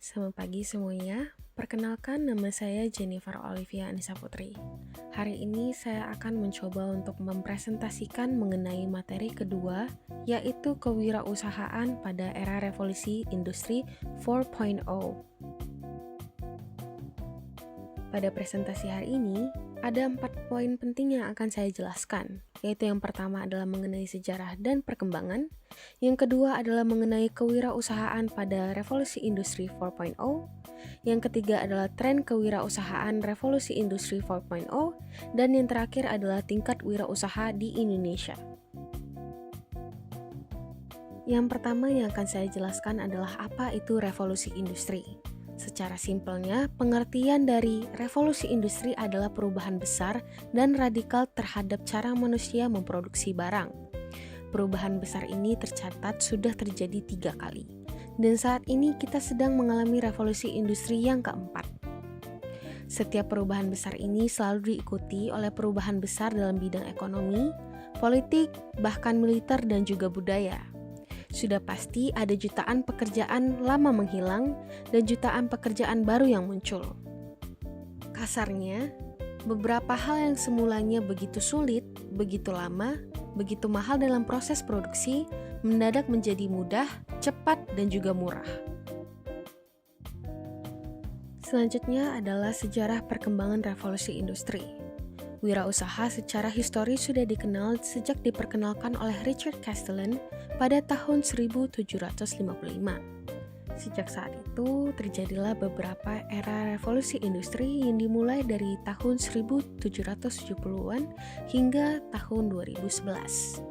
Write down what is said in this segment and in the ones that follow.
Selamat pagi semuanya. Perkenalkan, nama saya Jennifer Olivia Anissa Putri. Hari ini saya akan mencoba untuk mempresentasikan mengenai materi kedua, yaitu kewirausahaan pada era revolusi industri 4.0. Pada presentasi hari ini, ada 4 poin penting yang akan saya jelaskan, yaitu yang pertama adalah mengenai sejarah dan perkembangan, yang kedua adalah mengenai kewirausahaan pada revolusi industri 4.0, yang ketiga adalah tren kewirausahaan revolusi industri 4.0, dan yang terakhir adalah tingkat wirausaha di Indonesia. Yang pertama yang akan saya jelaskan adalah apa itu revolusi industri. Secara simpelnya, pengertian dari revolusi industri adalah perubahan besar dan radikal terhadap cara manusia memproduksi barang. Perubahan besar ini tercatat sudah terjadi 3 kali, dan saat ini kita sedang mengalami revolusi industri yang keempat. Setiap perubahan besar ini selalu diikuti oleh perubahan besar dalam bidang ekonomi, politik, bahkan militer dan juga budaya. Sudah pasti ada jutaan pekerjaan lama menghilang dan jutaan pekerjaan baru yang muncul. Kasarnya, beberapa hal yang semulanya begitu sulit, begitu lama, begitu mahal dalam proses produksi, mendadak menjadi mudah, cepat, dan juga murah. Selanjutnya adalah sejarah perkembangan revolusi industri. Wirausaha secara historis sudah dikenal sejak diperkenalkan oleh Richard Castellan pada tahun 1755. Sejak saat itu, terjadilah beberapa era revolusi industri yang dimulai dari tahun 1770-an hingga tahun 2011.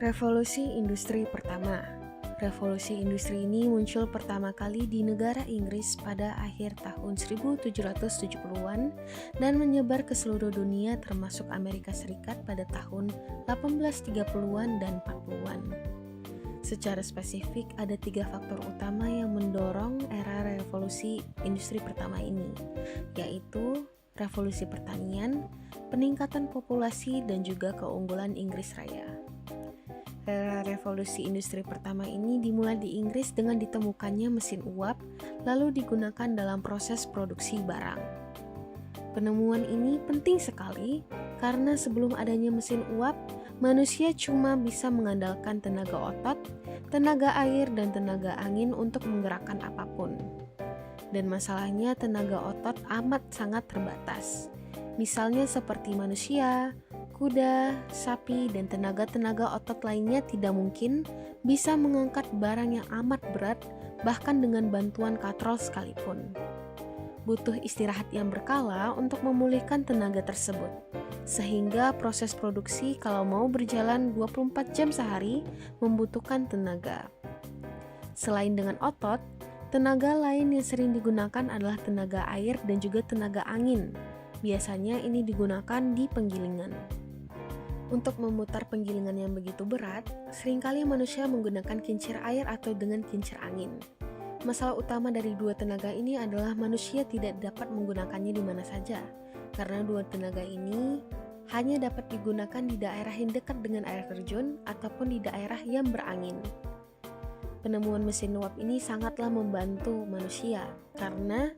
Revolusi industri pertama. Revolusi industri ini muncul pertama kali di negara Inggris pada akhir tahun 1770-an dan menyebar ke seluruh dunia termasuk Amerika Serikat pada tahun 1830-an dan 40-an. Secara spesifik, ada 3 faktor utama yang mendorong era revolusi industri pertama ini, yaitu revolusi pertanian, peningkatan populasi, dan juga keunggulan Inggris Raya. Era revolusi industri pertama ini dimulai di Inggris dengan ditemukannya mesin uap, lalu digunakan dalam proses produksi barang. Penemuan ini penting sekali karena sebelum adanya mesin uap, manusia cuma bisa mengandalkan tenaga otot, tenaga air, dan tenaga angin untuk menggerakkan apapun. Dan masalahnya tenaga otot amat sangat terbatas. Misalnya seperti manusia, kuda, sapi, dan tenaga-tenaga otot lainnya tidak mungkin bisa mengangkat barang yang amat berat bahkan dengan bantuan katrol sekalipun. Butuh istirahat yang berkala untuk memulihkan tenaga tersebut, sehingga proses produksi kalau mau berjalan 24 jam sehari membutuhkan tenaga. Selain dengan otot, tenaga lain yang sering digunakan adalah tenaga air dan juga tenaga angin. Biasanya ini digunakan di penggilingan. Untuk memutar penggilingan yang begitu berat, seringkali manusia menggunakan kincir air atau dengan kincir angin. Masalah utama dari 2 tenaga ini adalah manusia tidak dapat menggunakannya di mana saja, karena 2 tenaga ini hanya dapat digunakan di daerah yang dekat dengan air terjun ataupun di daerah yang berangin. Penemuan mesin uap ini sangatlah membantu manusia, karena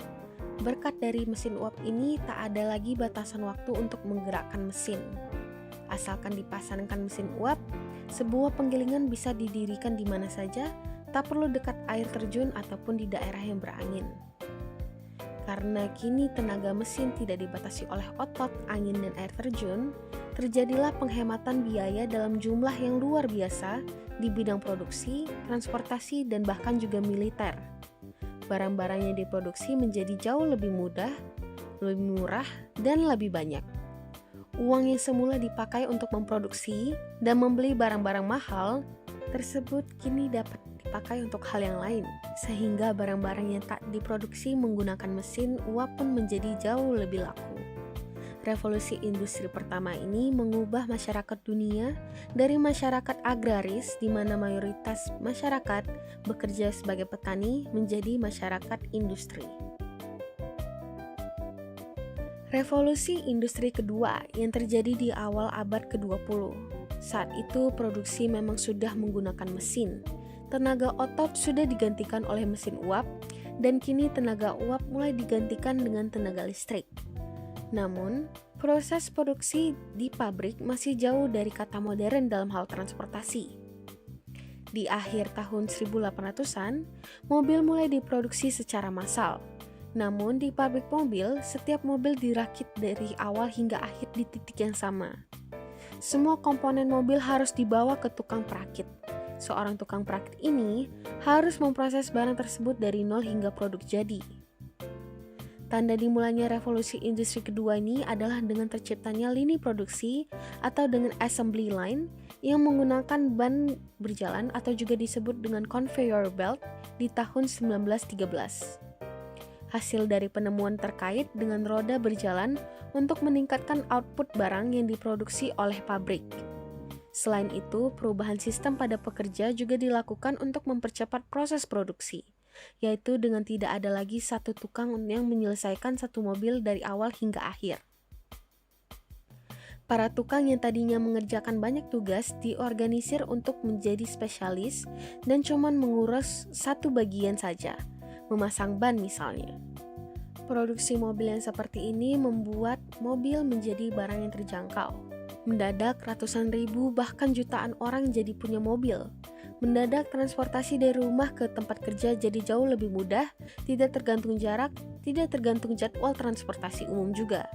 berkat dari mesin uap ini tak ada lagi batasan waktu untuk menggerakkan mesin. Asalkan dipasangkan mesin uap, sebuah penggilingan bisa didirikan di mana saja, tak perlu dekat air terjun ataupun di daerah yang berangin. Karena kini tenaga mesin tidak dibatasi oleh otot, angin, dan air terjun, terjadilah penghematan biaya dalam jumlah yang luar biasa di bidang produksi, transportasi, dan bahkan juga militer. Barang-barang yang diproduksi menjadi jauh lebih mudah, lebih murah, dan lebih banyak. Uang yang semula dipakai untuk memproduksi dan membeli barang-barang mahal tersebut kini dapat dipakai untuk hal yang lain, sehingga barang-barang yang tak diproduksi menggunakan mesin uap pun menjadi jauh lebih laku. Revolusi industri pertama ini mengubah masyarakat dunia dari masyarakat agraris di mana mayoritas masyarakat bekerja sebagai petani menjadi masyarakat industri. Revolusi industri kedua yang terjadi di awal abad ke-20. Saat itu produksi memang sudah menggunakan mesin, tenaga otot sudah digantikan oleh mesin uap, dan kini tenaga uap mulai digantikan dengan tenaga listrik. Namun, proses produksi di pabrik masih jauh dari kata modern dalam hal transportasi. Di akhir tahun 1800-an, mobil mulai diproduksi secara massal. Namun di pabrik mobil, setiap mobil dirakit dari awal hingga akhir di titik yang sama. Semua komponen mobil harus dibawa ke tukang perakit. Seorang tukang perakit ini harus memproses barang tersebut dari nol hingga produk jadi. Tanda dimulainya revolusi industri kedua ini adalah dengan terciptanya lini produksi atau dengan assembly line yang menggunakan ban berjalan atau juga disebut dengan conveyor belt di tahun 1913. Hasil dari penemuan terkait dengan roda berjalan untuk meningkatkan output barang yang diproduksi oleh pabrik. Selain itu, perubahan sistem pada pekerja juga dilakukan untuk mempercepat proses produksi, yaitu dengan tidak ada lagi satu tukang yang menyelesaikan satu mobil dari awal hingga akhir. Para tukang yang tadinya mengerjakan banyak tugas diorganisir untuk menjadi spesialis dan cuman mengurus satu bagian saja, memasang ban misalnya. Produksi mobil yang seperti ini membuat mobil menjadi barang yang terjangkau. Mendadak ratusan ribu bahkan jutaan orang jadi punya mobil. Mendadak transportasi dari rumah ke tempat kerja jadi jauh lebih mudah, tidak tergantung jarak, tidak tergantung jadwal transportasi umum juga.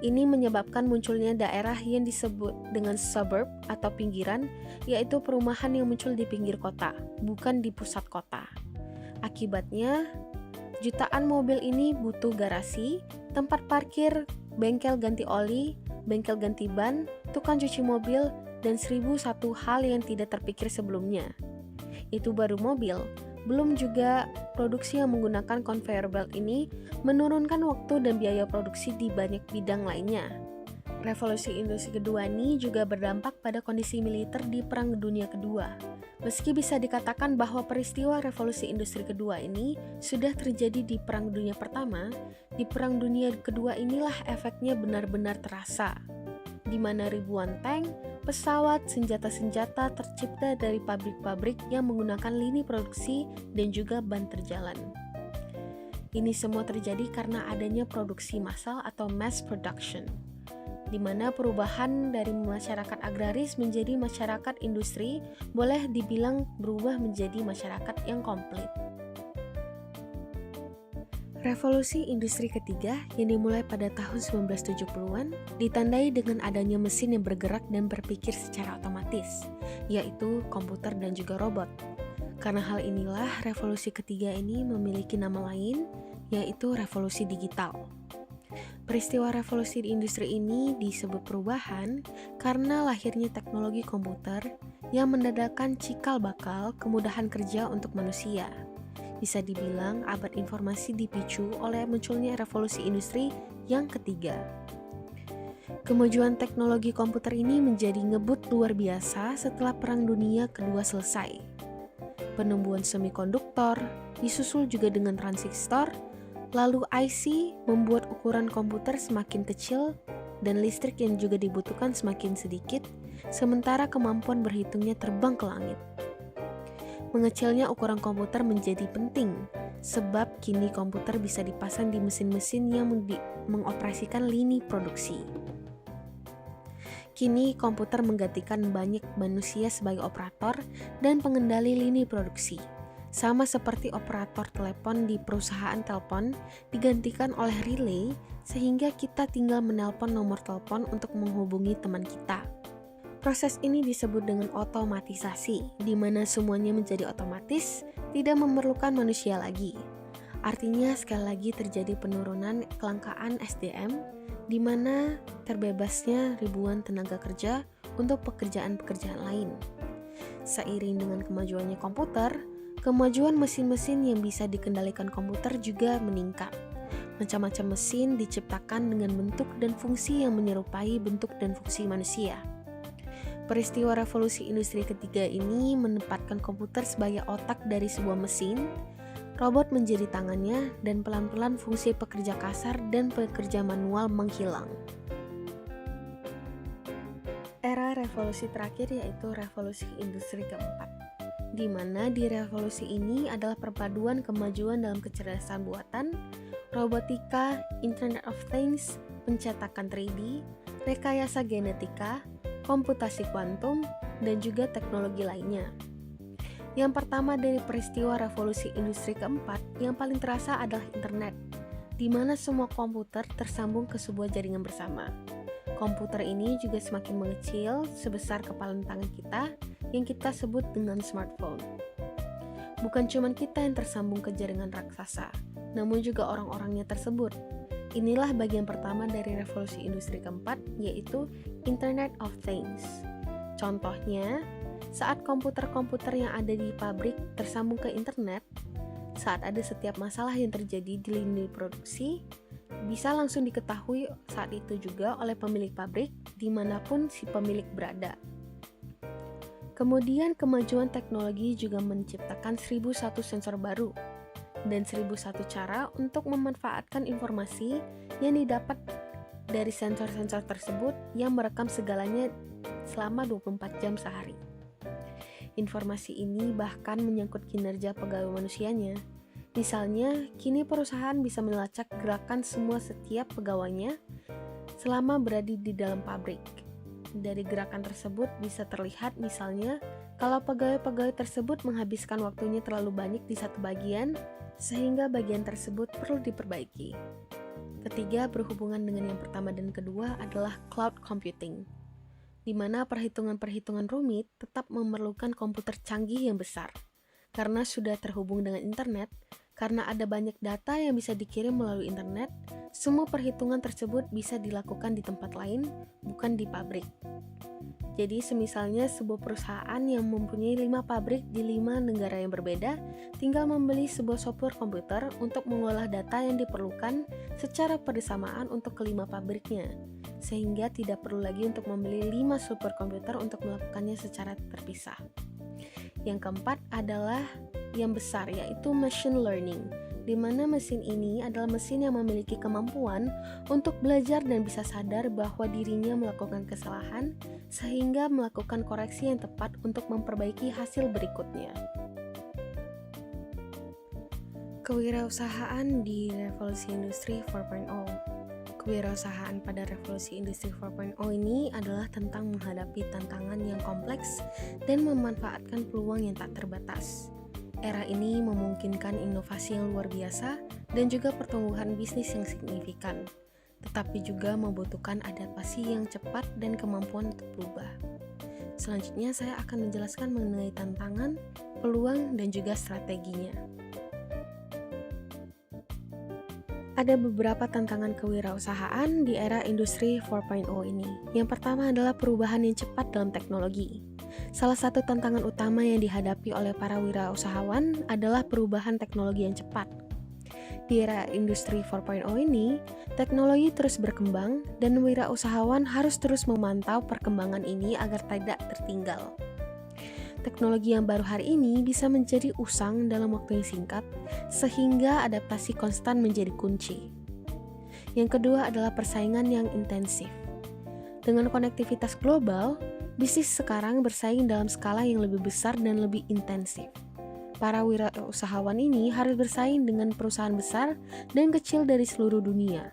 Ini menyebabkan munculnya daerah yang disebut dengan suburb atau pinggiran, yaitu perumahan yang muncul di pinggir kota, bukan di pusat kota. Akibatnya, jutaan mobil ini butuh garasi, tempat parkir, bengkel ganti oli, bengkel ganti ban, tukang cuci mobil, dan 1001 hal yang tidak terpikir sebelumnya. Itu baru mobil, belum juga produksi yang menggunakan conveyor belt ini menurunkan waktu dan biaya produksi di banyak bidang lainnya. Revolusi industri kedua ini juga berdampak pada kondisi militer di Perang Dunia Kedua. Meski bisa dikatakan bahwa peristiwa revolusi industri kedua ini sudah terjadi di Perang Dunia Pertama, di Perang Dunia Kedua inilah efeknya benar-benar terasa, di mana ribuan tank, pesawat, senjata-senjata tercipta dari pabrik-pabrik yang menggunakan lini produksi dan juga ban terjalan. Ini semua terjadi karena adanya produksi massal atau mass production, di mana perubahan dari masyarakat agraris menjadi masyarakat industri boleh dibilang berubah menjadi masyarakat yang komplit. Revolusi industri ketiga yang dimulai pada tahun 1970-an ditandai dengan adanya mesin yang bergerak dan berpikir secara otomatis, yaitu komputer dan juga robot. Karena hal inilah revolusi ketiga ini memiliki nama lain, yaitu revolusi digital. Peristiwa revolusi di industri ini disebut perubahan karena lahirnya teknologi komputer yang mendadakkan cikal bakal kemudahan kerja untuk manusia. Bisa dibilang abad informasi dipicu oleh munculnya revolusi industri yang ketiga. Kemajuan teknologi komputer ini menjadi ngebut luar biasa setelah Perang Dunia Kedua selesai. Penemuan semikonduktor disusul juga dengan transistor. Lalu IC membuat ukuran komputer semakin kecil dan listrik yang juga dibutuhkan semakin sedikit, sementara kemampuan berhitungnya terbang ke langit. Mengecilnya ukuran komputer menjadi penting, sebab kini komputer bisa dipasang di mesin-mesin yang mengoperasikan lini produksi. Kini komputer menggantikan banyak manusia sebagai operator dan pengendali lini produksi. Sama seperti operator telepon di perusahaan telepon digantikan oleh relay sehingga kita tinggal menelpon nomor telepon untuk menghubungi teman kita. Proses ini disebut dengan otomatisasi, di mana semuanya menjadi otomatis, tidak memerlukan manusia lagi. Artinya sekali lagi terjadi penurunan kelangkaan SDM, di mana terbebasnya ribuan tenaga kerja untuk pekerjaan-pekerjaan lain. Seiring dengan kemajuannya komputer, kemajuan mesin-mesin yang bisa dikendalikan komputer juga meningkat. Macam-macam mesin diciptakan dengan bentuk dan fungsi yang menyerupai bentuk dan fungsi manusia. Peristiwa revolusi industri ketiga ini menempatkan komputer sebagai otak dari sebuah mesin, robot menjadi tangannya, dan pelan-pelan fungsi pekerja kasar dan pekerja manual menghilang. Era revolusi terakhir yaitu revolusi industri keempat. di mana di revolusi ini adalah perpaduan kemajuan dalam kecerdasan buatan, robotika, Internet of Things, pencetakan 3D, rekayasa genetika, komputasi kuantum, dan juga teknologi lainnya. Yang pertama dari peristiwa revolusi industri keempat yang paling terasa adalah internet, di mana semua komputer tersambung ke sebuah jaringan bersama. Komputer ini juga semakin mengecil sebesar kepalan tangan kita yang kita sebut dengan smartphone. Bukan cuma kita yang tersambung ke jaringan raksasa, namun juga orang-orangnya tersebut. Inilah bagian pertama dari revolusi industri keempat, yaitu Internet of Things. Contohnya, saat komputer-komputer yang ada di pabrik tersambung ke internet, saat ada setiap masalah yang terjadi di lini produksi, bisa langsung diketahui saat itu juga oleh pemilik pabrik dimanapun si pemilik berada. Kemudian kemajuan teknologi juga menciptakan 1001 sensor baru dan 1001 cara untuk memanfaatkan informasi yang didapat dari sensor-sensor tersebut yang merekam segalanya selama 24 jam sehari. Informasi ini bahkan menyangkut kinerja pegawai manusianya. Misalnya, kini perusahaan bisa melacak gerakan semua setiap pegawainya selama berada di dalam pabrik. Dari gerakan tersebut bisa terlihat misalnya kalau pegawai-pegawai tersebut menghabiskan waktunya terlalu banyak di satu bagian sehingga bagian tersebut perlu diperbaiki. Ketiga, berhubungan dengan yang pertama dan kedua adalah cloud computing, di mana perhitungan-perhitungan rumit tetap memerlukan komputer canggih yang besar. Karena sudah terhubung dengan internet, karena ada banyak data yang bisa dikirim melalui internet, semua perhitungan tersebut bisa dilakukan di tempat lain, bukan di pabrik. Jadi semisalnya sebuah perusahaan yang mempunyai 5 pabrik di 5 negara yang berbeda, tinggal membeli sebuah software komputer untuk mengolah data yang diperlukan secara bersamaan untuk kelima pabriknya, sehingga tidak perlu lagi untuk membeli 5 software komputer untuk melakukannya secara terpisah. Yang keempat adalah yang besar, yaitu machine learning, di mana mesin ini adalah mesin yang memiliki kemampuan untuk belajar dan bisa sadar bahwa dirinya melakukan kesalahan, sehingga melakukan koreksi yang tepat untuk memperbaiki hasil berikutnya. Kewirausahaan di revolusi industri 4.0. Kewirausahaan pada revolusi industri 4.0 ini adalah tentang menghadapi tantangan yang kompleks dan memanfaatkan peluang yang tak terbatas. Era ini memungkinkan inovasi yang luar biasa dan juga pertumbuhan bisnis yang signifikan, tetapi juga membutuhkan adaptasi yang cepat dan kemampuan untuk berubah. Selanjutnya saya akan menjelaskan mengenai tantangan, peluang, dan juga strateginya. Ada beberapa tantangan kewirausahaan di era industri 4.0 ini. Yang pertama adalah perubahan yang cepat dalam teknologi. Salah satu tantangan utama yang dihadapi oleh para wirausahawan adalah perubahan teknologi yang cepat. Di era industri 4.0 ini, teknologi terus berkembang dan wirausahawan harus terus memantau perkembangan ini agar tidak tertinggal. Teknologi yang baru hari ini bisa menjadi usang dalam waktu yang singkat, sehingga adaptasi konstan menjadi kunci. Yang kedua adalah persaingan yang intensif. Dengan konektivitas global, bisnis sekarang bersaing dalam skala yang lebih besar dan lebih intensif. Para wirausahawan ini harus bersaing dengan perusahaan besar dan kecil dari seluruh dunia.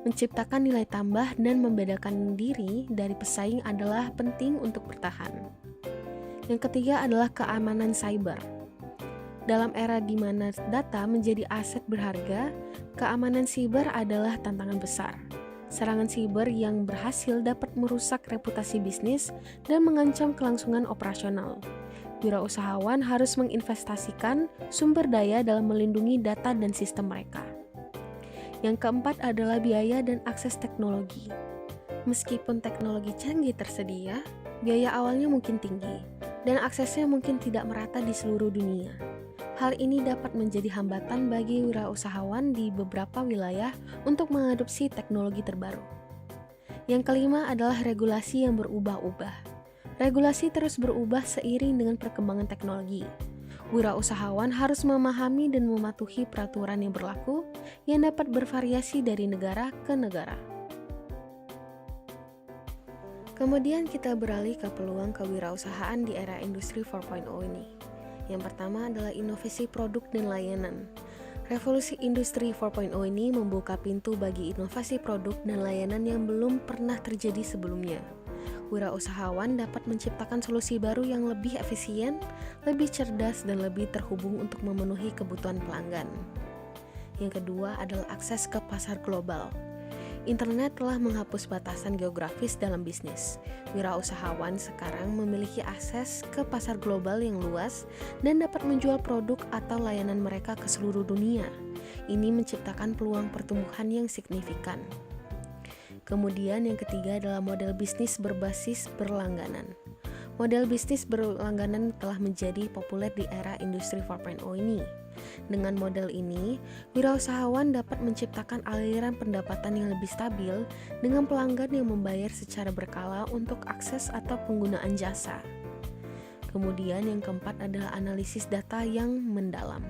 Menciptakan nilai tambah dan membedakan diri dari pesaing adalah penting untuk bertahan. Yang ketiga adalah keamanan cyber. Dalam era di mana data menjadi aset berharga, keamanan siber adalah tantangan besar. Serangan siber yang berhasil dapat merusak reputasi bisnis dan mengancam kelangsungan operasional. Wirausahawan harus menginvestasikan sumber daya dalam melindungi data dan sistem mereka. Yang keempat adalah biaya dan akses teknologi. Meskipun teknologi canggih tersedia, biaya awalnya mungkin tinggi, dan aksesnya mungkin tidak merata di seluruh dunia. Hal ini dapat menjadi hambatan bagi wirausahawan di beberapa wilayah untuk mengadopsi teknologi terbaru. Yang kelima adalah regulasi yang berubah-ubah. Regulasi terus berubah seiring dengan perkembangan teknologi. Wirausahawan harus memahami dan mematuhi peraturan yang berlaku yang dapat bervariasi dari negara ke negara. Kemudian kita beralih ke peluang kewirausahaan di era industri 4.0 ini. Yang pertama adalah inovasi produk dan layanan. Revolusi industri 4.0 ini membuka pintu bagi inovasi produk dan layanan yang belum pernah terjadi sebelumnya. Wirausahawan dapat menciptakan solusi baru yang lebih efisien, lebih cerdas, dan lebih terhubung untuk memenuhi kebutuhan pelanggan. Yang kedua adalah akses ke pasar global. Internet telah menghapus batasan geografis dalam bisnis. Wirausahawan sekarang memiliki akses ke pasar global yang luas dan dapat menjual produk atau layanan mereka ke seluruh dunia. Ini menciptakan peluang pertumbuhan yang signifikan. Kemudian yang ketiga adalah model bisnis berbasis berlangganan. Model bisnis berlangganan telah menjadi populer di era industri 4.0 ini. Dengan model ini, wirausahawan dapat menciptakan aliran pendapatan yang lebih stabil dengan pelanggan yang membayar secara berkala untuk akses atau penggunaan jasa. Kemudian yang keempat adalah analisis data yang mendalam.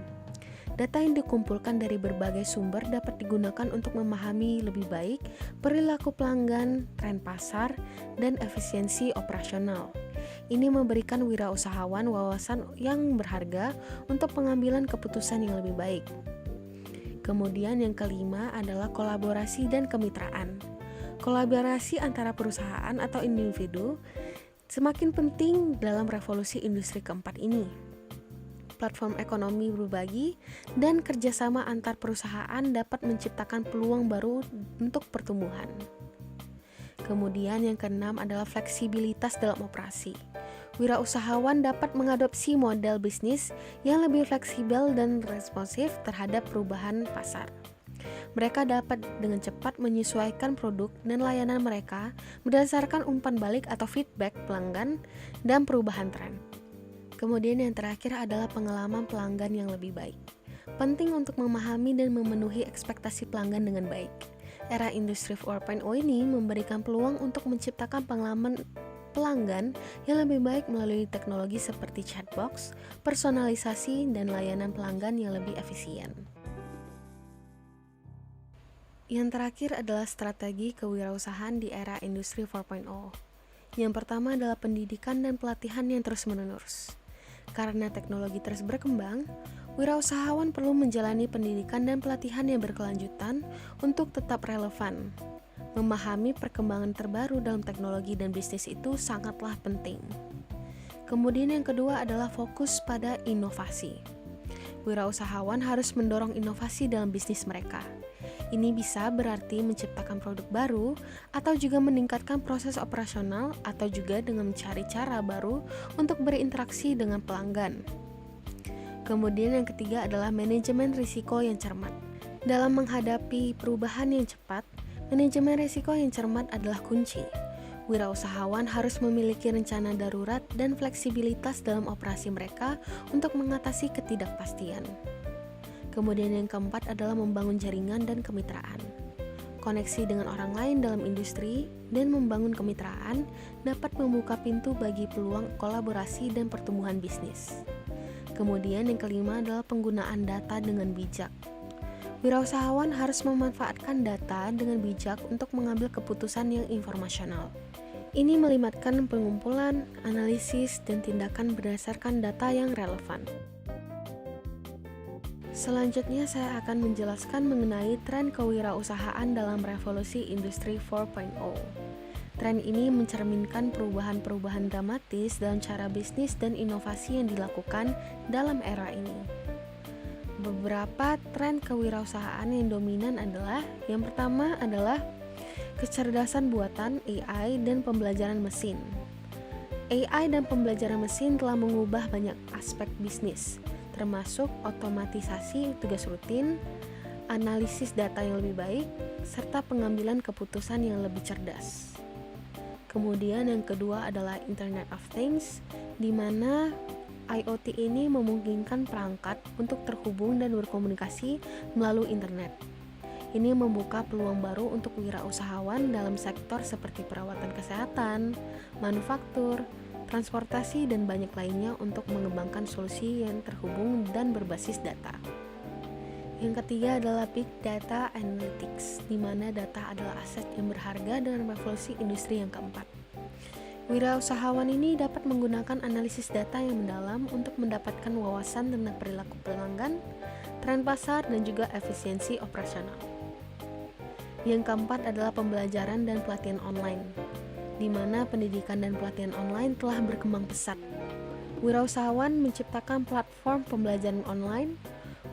Data yang dikumpulkan dari berbagai sumber dapat digunakan untuk memahami lebih baik perilaku pelanggan, tren pasar, dan efisiensi operasional. Ini memberikan wirausahawan wawasan yang berharga untuk pengambilan keputusan yang lebih baik. Kemudian yang kelima adalah kolaborasi dan kemitraan. Kolaborasi antara perusahaan atau individu semakin penting dalam revolusi industri keempat ini. Platform ekonomi berbagi dan kerjasama antar perusahaan dapat menciptakan peluang baru untuk pertumbuhan. Kemudian yang keenam adalah fleksibilitas dalam operasi. Wirausahawan dapat mengadopsi model bisnis yang lebih fleksibel dan responsif terhadap perubahan pasar. Mereka dapat dengan cepat menyesuaikan produk dan layanan mereka berdasarkan umpan balik atau feedback pelanggan dan perubahan tren. Kemudian yang terakhir adalah pengalaman pelanggan yang lebih baik. Penting untuk memahami dan memenuhi ekspektasi pelanggan dengan baik. Era industri 4.0 ini memberikan peluang untuk menciptakan pengalaman pelanggan yang lebih baik melalui teknologi seperti chatbox, personalisasi, dan layanan pelanggan yang lebih efisien. Yang terakhir adalah strategi kewirausahaan di era industri 4.0. Yang pertama adalah pendidikan dan pelatihan yang terus-menerus. Karena teknologi terus berkembang, wirausahawan perlu menjalani pendidikan dan pelatihan yang berkelanjutan untuk tetap relevan. Memahami perkembangan terbaru dalam teknologi dan bisnis itu sangatlah penting. Kemudian yang kedua adalah fokus pada inovasi. Wirausahawan harus mendorong inovasi dalam bisnis mereka. Ini bisa berarti menciptakan produk baru atau juga meningkatkan proses operasional atau juga dengan mencari cara baru untuk berinteraksi dengan pelanggan. Kemudian yang ketiga adalah manajemen risiko yang cermat. Dalam menghadapi perubahan yang cepat, manajemen risiko yang cermat adalah kunci. Wirausahawan harus memiliki rencana darurat dan fleksibilitas dalam operasi mereka untuk mengatasi ketidakpastian. Kemudian yang keempat adalah membangun jaringan dan kemitraan. Koneksi dengan orang lain dalam industri dan membangun kemitraan dapat membuka pintu bagi peluang kolaborasi dan pertumbuhan bisnis. Kemudian yang kelima adalah penggunaan data dengan bijak. Wirausahawan harus memanfaatkan data dengan bijak untuk mengambil keputusan yang informasional. Ini melibatkan pengumpulan, analisis, dan tindakan berdasarkan data yang relevan. Selanjutnya saya akan menjelaskan mengenai tren kewirausahaan dalam revolusi industri 4.0. Tren ini mencerminkan perubahan-perubahan dramatis dalam cara bisnis dan inovasi yang dilakukan dalam era ini. Beberapa tren kewirausahaan yang dominan adalah, yang pertama adalah kecerdasan buatan AI dan pembelajaran mesin. AI dan pembelajaran mesin telah mengubah banyak aspek bisnis, termasuk otomatisasi tugas rutin, analisis data yang lebih baik, serta pengambilan keputusan yang lebih cerdas. Kemudian yang kedua adalah Internet of Things, di mana IoT ini memungkinkan perangkat untuk terhubung dan berkomunikasi melalui internet. Ini membuka peluang baru untuk wirausahawan dalam sektor seperti perawatan kesehatan, manufaktur, transportasi, dan banyak lainnya untuk mengembangkan solusi yang terhubung dan berbasis data. Yang ketiga adalah Big Data Analytics, di mana data adalah aset yang berharga dalam revolusi industri yang keempat. Wirausahawan ini dapat menggunakan analisis data yang mendalam untuk mendapatkan wawasan tentang perilaku pelanggan, tren pasar, dan juga efisiensi operasional. Yang keempat adalah pembelajaran dan pelatihan online, di mana pendidikan dan pelatihan online telah berkembang pesat. Wirausahawan menciptakan platform pembelajaran online,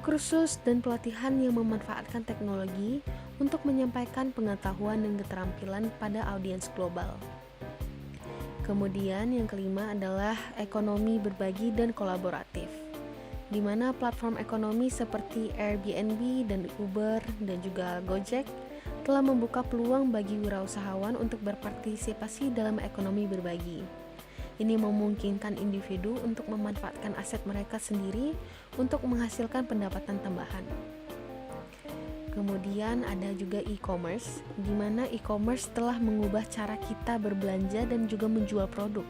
kursus, dan pelatihan yang memanfaatkan teknologi untuk menyampaikan pengetahuan dan keterampilan pada audiens global. Kemudian yang kelima adalah ekonomi berbagi dan kolaboratif, di mana platform ekonomi seperti Airbnb dan Uber dan juga Gojek telah membuka peluang bagi wirausahawan untuk berpartisipasi dalam ekonomi berbagi. Ini memungkinkan individu untuk memanfaatkan aset mereka sendiri untuk menghasilkan pendapatan tambahan. Kemudian ada juga e-commerce, di mana e-commerce telah mengubah cara kita berbelanja dan juga menjual produk.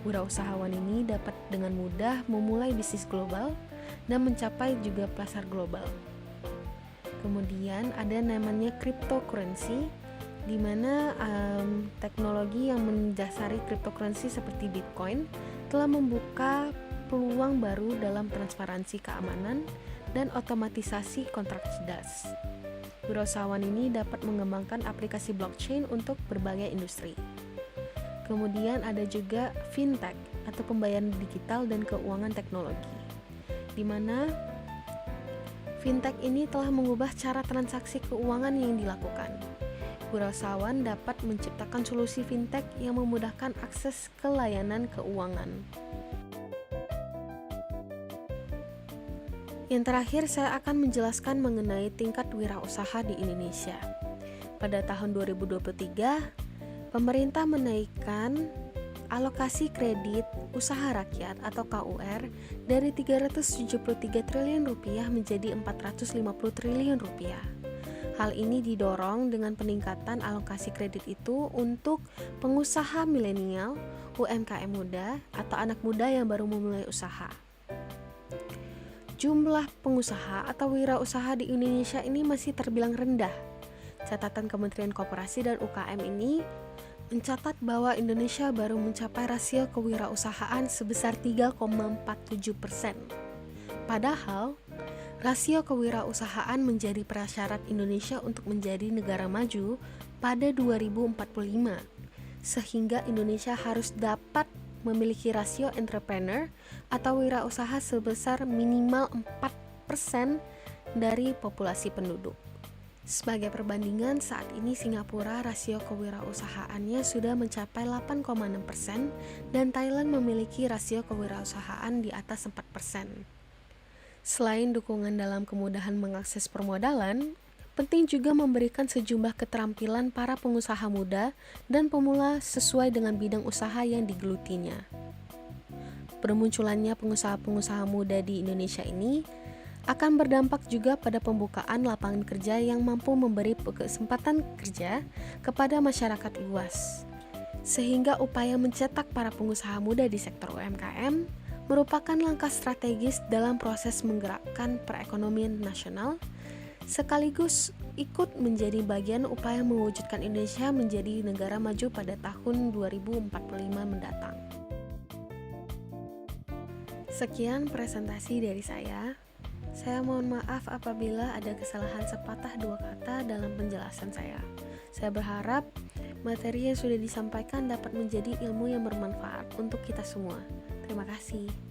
Wirausahawan ini dapat dengan mudah memulai bisnis global dan mencapai juga pasar global. Kemudian ada namanya cryptocurrency, di mana teknologi yang mendasari cryptocurrency seperti Bitcoin telah membuka peluang baru dalam transparansi keamanan dan otomatisasi kontrak cerdas. Wirausahawan ini dapat mengembangkan aplikasi blockchain untuk berbagai industri. Kemudian ada juga fintech atau pembayaran digital dan keuangan teknologi, di mana fintech ini telah mengubah cara transaksi keuangan yang dilakukan. Wirausahawan dapat menciptakan solusi fintech yang memudahkan akses ke layanan keuangan. Yang terakhir, saya akan menjelaskan mengenai tingkat wirausaha di Indonesia. Pada tahun 2023, pemerintah menaikkan alokasi kredit usaha rakyat atau KUR dari 373 triliun rupiah menjadi 450 triliun rupiah. Hal ini didorong dengan peningkatan alokasi kredit itu untuk pengusaha milenial, UMKM muda, atau anak muda yang baru memulai usaha. Jumlah pengusaha atau wirausaha di Indonesia ini masih terbilang rendah. Catatan Kementerian Koperasi dan UKM ini mencatat bahwa Indonesia baru mencapai rasio kewirausahaan sebesar 3,47%. Padahal, rasio kewirausahaan menjadi prasyarat Indonesia untuk menjadi negara maju pada 2045, sehingga Indonesia harus dapat memiliki rasio entrepreneur atau wirausaha sebesar minimal 4% dari populasi penduduk. Sebagai perbandingan, saat ini Singapura rasio kewirausahaannya sudah mencapai 8,6% dan Thailand memiliki rasio kewirausahaan di atas 4%. Selain dukungan dalam kemudahan mengakses permodalan, penting juga memberikan sejumlah keterampilan para pengusaha muda dan pemula sesuai dengan bidang usaha yang digelutinya. Bermunculannya pengusaha-pengusaha muda di Indonesia ini akan berdampak juga pada pembukaan lapangan kerja yang mampu memberi kesempatan kerja kepada masyarakat luas. Sehingga upaya mencetak para pengusaha muda di sektor UMKM merupakan langkah strategis dalam proses menggerakkan perekonomian nasional, sekaligus ikut menjadi bagian upaya mewujudkan Indonesia menjadi negara maju pada tahun 2045 mendatang. Sekian presentasi dari saya. Saya mohon maaf apabila ada kesalahan sepatah dua kata dalam penjelasan saya. Saya berharap materi yang sudah disampaikan dapat menjadi ilmu yang bermanfaat untuk kita semua. Terima kasih.